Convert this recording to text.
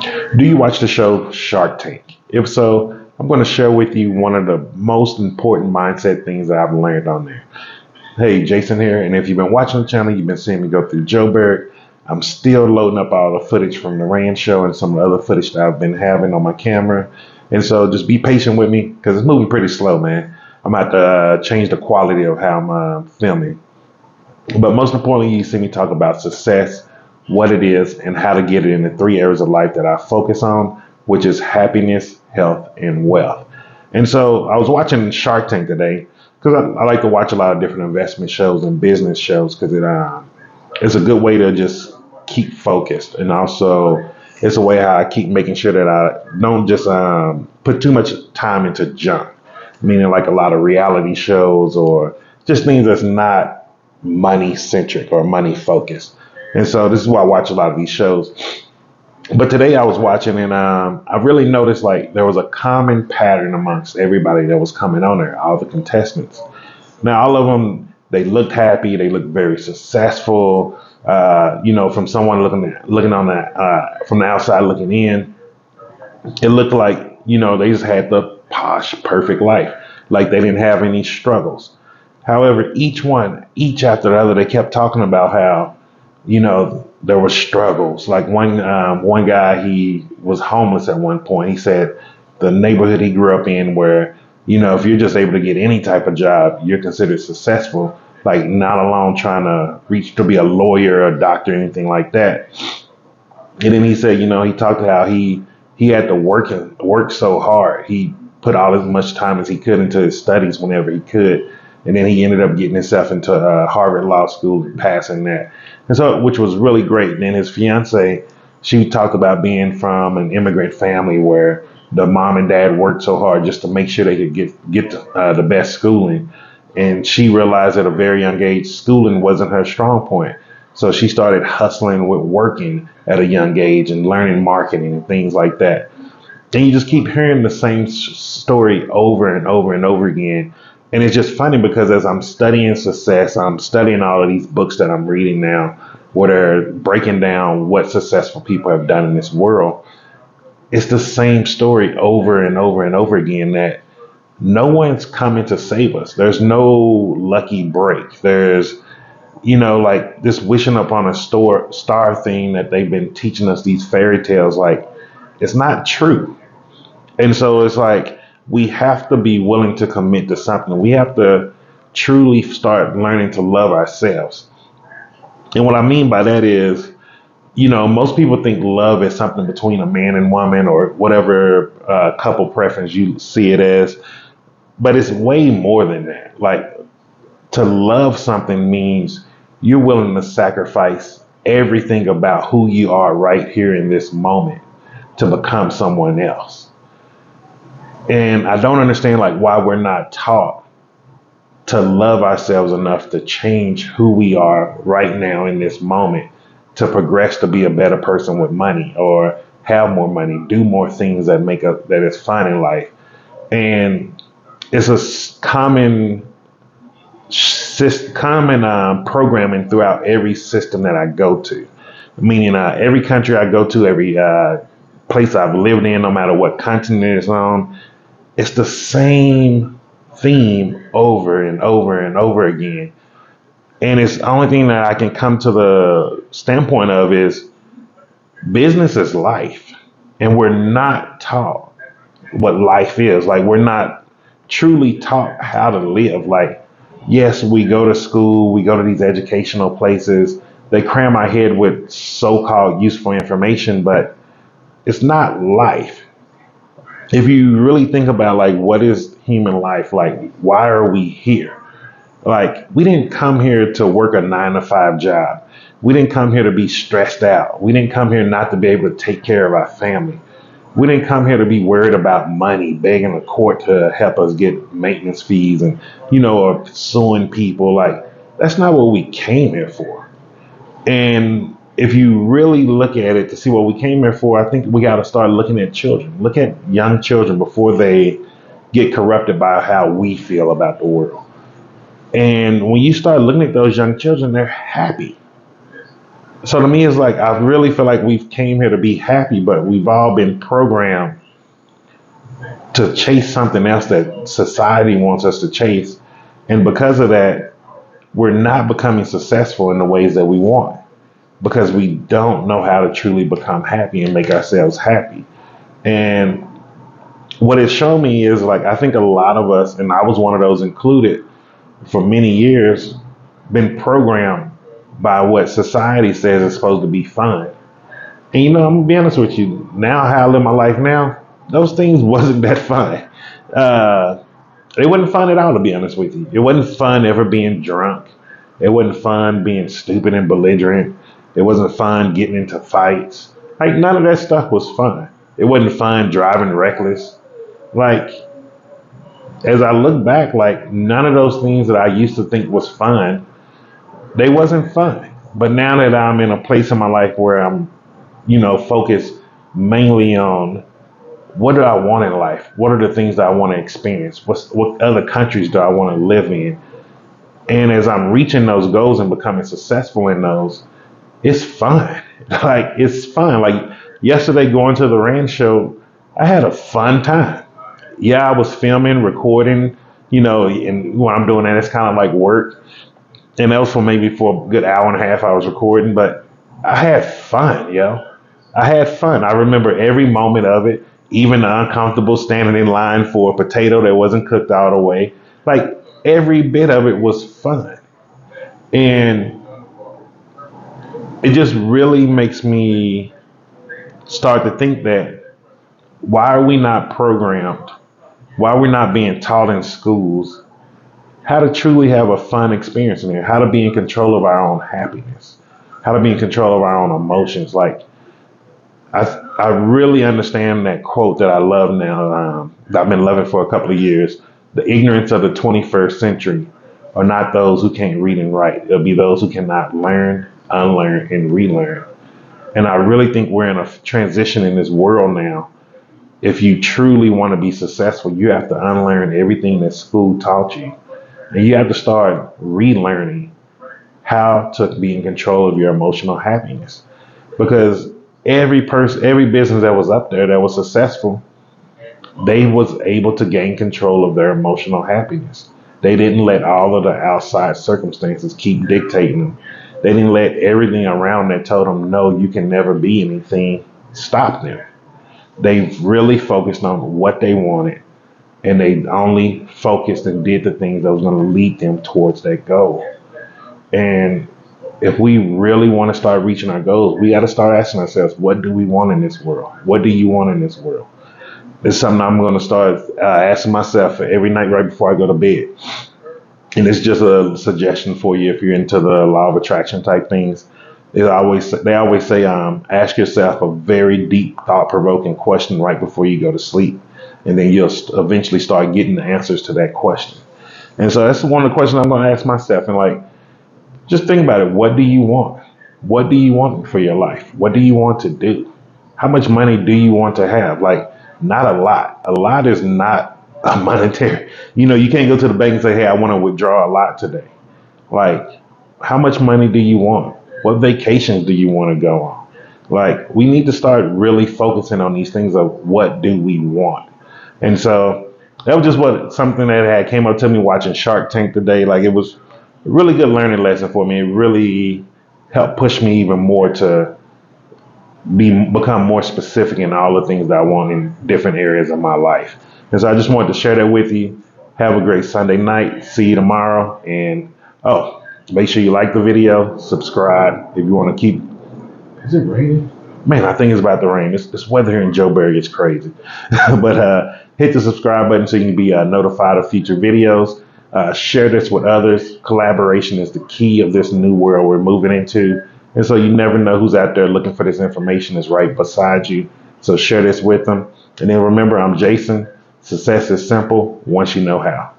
Do you watch the show Shark Tank? If so, I'm going to share with you one of the most important mindset things that I've learned on there. Hey, Jason here, and if you've been watching the channel, you've been seeing me go through Joburg. I'm still loading up all the footage from the Rand show and some of the other footage that I've been having on my camera. And so just be patient with me because it's moving pretty slow, man. I'm about to change the quality of how I'm filming. But most importantly, you see me talk about success, what it is, and how to get it in the three areas of life that I focus on, which is happiness, health, and wealth. And so I was watching Shark Tank today because I like to watch a lot of different investment shows and business shows because it's a good way to just keep focused. And also, it's a way how I keep making sure that I don't just put too much time into junk, meaning like a lot of reality shows or just things that's not money centric or money focused. And so this is why I watch a lot of these shows. But today I was watching and I really noticed like there was a common pattern amongst everybody that was coming on there, all the contestants. Now, all of them, they looked happy, they looked very successful. From someone looking on that from the outside looking in, it looked like they just had the posh, perfect life, like they didn't have any struggles. However, each after the other, they kept talking about how there were struggles. Like one guy, he was homeless at one point. He said the neighborhood he grew up in, where if you're just able to get any type of job, you're considered successful. Like not alone trying to reach to be a lawyer or a doctor or anything like that. And then he said, he talked about how he had to work so hard. He put all as much time as he could into his studies whenever he could, and then he ended up getting himself into Harvard Law School and passing that, and so which was really great. And then his fiance, she talked about being from an immigrant family where the mom and dad worked so hard just to make sure they could get the best schooling, and she realized at a very young age schooling wasn't her strong point. So she started hustling with working at a young age and learning marketing and things like that. And you just keep hearing the same story over and over and over again. And it's just funny because as I'm studying success, I'm studying all of these books that I'm reading now, where they're breaking down what successful people have done in this world. It's the same story over and over and over again that no one's coming to save us. There's no lucky break. There's like this wishing upon a star thing that they've been teaching us these fairy tales, like it's not true. And so it's like we have to be willing to commit to something. We have to truly start learning to love ourselves. And what I mean by that is, most people think love is something between a man and woman or whatever couple preference you see it as, but it's way more than that. Like to love something means you're willing to sacrifice everything about who you are right here in this moment to become someone else. And I don't understand like why we're not taught to love ourselves enough to change who we are right now in this moment to progress to be a better person with money or have more money, do more things that make up that is fun in life. And it's a common programming throughout every system that I go to. Meaning, every country I go to, every place I've lived in, no matter what continent it's on, it's the same theme over and over and over again. And it's the only thing that I can come to the standpoint of is business is life, and we're not taught what life is. Like we're not truly taught how to live. Like, yes, we go to school, we go to these educational places, they cram our head with so-called useful information, but it's not life. If you really think about like what is human life, like why are we here? Like we didn't come here to work a 9 to 5 job. We didn't come here to be stressed out. We didn't come here not to be able to take care of our family. We didn't come here to be worried about money, begging the court to help us get maintenance fees and, or suing people. Like, that's not what we came here for. And if you really look at it to see what we came here for, I think we got to start looking at children. Look at young children before they get corrupted by how we feel about the world. And when you start looking at those young children, they're happy. So to me, it's like I really feel like we've came here to be happy, but we've all been programmed to chase something else that society wants us to chase. And because of that, we're not becoming successful in the ways that we want because we don't know how to truly become happy and make ourselves happy. And what it showed me is like, I think a lot of us, and I was one of those included for many years, been programmed by what society says is supposed to be fun. And I'm gonna be honest with you. Now, how I live my life now, those things wasn't that fun. Uh, it wasn't fun at all, to be honest with you. It wasn't fun ever being drunk. It wasn't fun being stupid and belligerent. It wasn't fun getting into fights. Like none of that stuff was fun. It wasn't fun driving reckless. Like as I look back, like none of those things that I used to think was fun, they wasn't fun. But now that I'm in a place in my life where I'm, focused mainly on what do I want in life? What are the things that I want to experience? What other countries do I want to live in? And as I'm reaching those goals and becoming successful in those, it's fun. Like it's fun. Like yesterday going to the Rand show, I had a fun time. Yeah, I was filming, recording, and when I'm doing that, it's kind of like work. And that was for a good hour and a half I was recording, but I had fun, yo. I had fun. I remember every moment of it, even the uncomfortable standing in line for a potato that wasn't cooked all the way. Like every bit of it was fun. And it just really makes me start to think that why are we not programmed? Why are we not being taught in schools how to truly have a fun experience in there? How to be in control of our own happiness? How to be in control of our own emotions? Like I I really understand that quote that I love now. That I've been loving for a couple of years. The ignorance of the 21st century are not those who can't read and write. It'll be those who cannot learn, unlearn, and relearn. And I really think we're in a transition in this world now. If you truly want to be successful, you have to unlearn everything that school taught you. And you have to start relearning how to be in control of your emotional happiness. Because every business that was up there that was successful, they was able to gain control of their emotional happiness. They didn't let all of the outside circumstances keep dictating them. They didn't let everything around that told them no, you can never be anything stop them. They really focused on what they wanted, and they only focused and did the things that was going to lead them towards that goal. And if we really want to start reaching our goals, we got to start asking ourselves, what do we want in this world? What do you want in this world? It's something I'm going to start asking myself every night right before I go to bed. And it's just a suggestion for you if you're into the law of attraction type things. They always say, ask yourself a very deep, thought-provoking question right before you go to sleep, and then you'll eventually start getting the answers to that question. And so that's one of the questions I'm going to ask myself. And like, just think about it. What do you want? What do you want for your life? What do you want to do? How much money do you want to have? Like, not a lot. A lot is not a monetary. You can't go to the bank and say, hey, I want to withdraw a lot today. Like, how much money do you want? What vacations do you want to go on? Like, we need to start really focusing on these things of what do we want. And so that was just something that had came up to me watching Shark Tank today. Like, it was a really good learning lesson for me. It really helped push me even more to become more specific in all the things that I want in different areas of my life. And so I just wanted to share that with you. Have a great Sunday night. See you tomorrow. And make sure you like the video, subscribe if you want to keep. Is it raining? Man, I think it's about to rain. This weather here in Joburg is crazy. But hit the subscribe button so you can be notified of future videos. Share this with others. Collaboration is the key of this new world we're moving into. And so you never know who's out there looking for this information is right beside you. So share this with them. And then remember, I'm Jason. Success is simple once you know how.